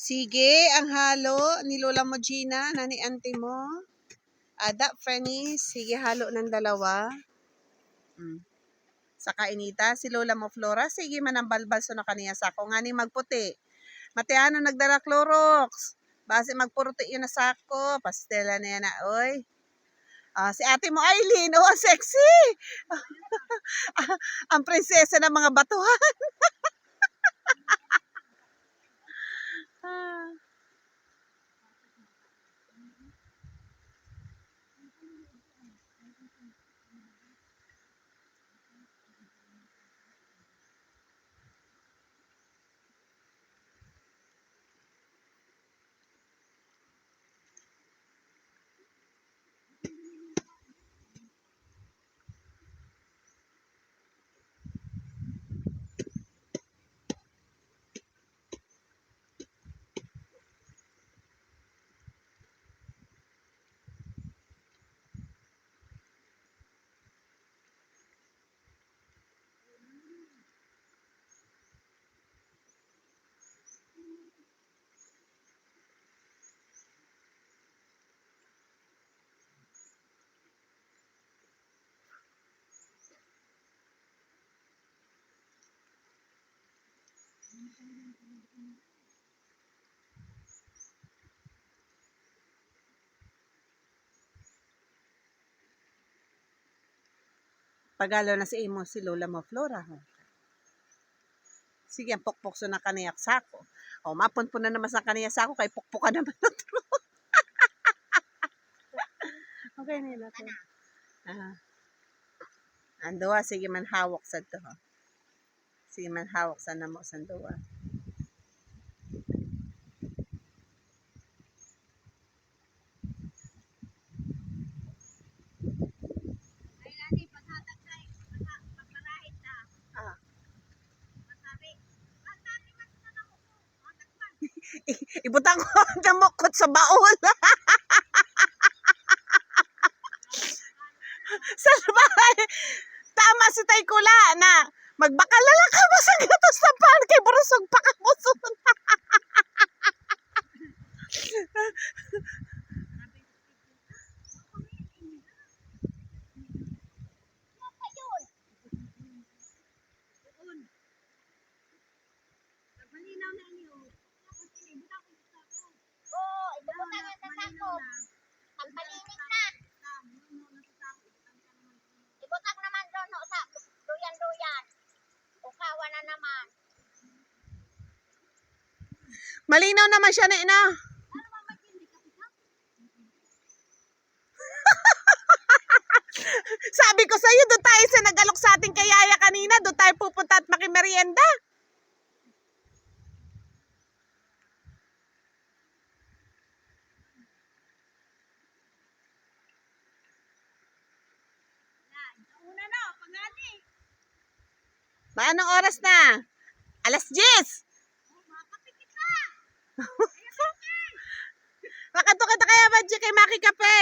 Sige, ang halo ni Lola mo Gina, na ni auntie mo. Ada, Fanny, sige halo ng dalawa. Sa kainita, si Lola mo Flora, sige man ang balbalso na kaniya sako. Nga ni magputi. Mateano nagdala Clorox. Base magpuruti yun na sako. Pastela na yan na, oy. Si ate mo Aileen, oh, sexy. Ang prinsesa ng mga batuhan. Pagalo na si imo si Lola mo Flora. Sige, ang pukpukso na kaniyak sako. O, mapon po na naman sa kaniya sako, kay pukpuka naman na truck. Okay na yun natin. Andoa, sige man hawak sa to. Sige man hawak sa namo sa andoa. Ibutang ko ang damokot sa baon. Sa bahay. Tama si Tay Kula na magbakalala ka mo sa gatos na pan kay burusog pa ka mo. Pagpalinis na. Ibutang naman doon no, sa duyan-duyan. Ukawa na naman. Malinaw naman siya na ina. Sabi ko sa'yo, doon tayo sa nag-alok sa ating kayaya kanina. Doon tayo pupunta at makimerienda. Anong oras na? 10:00. Makato kita kaya ba kay Maki Kape?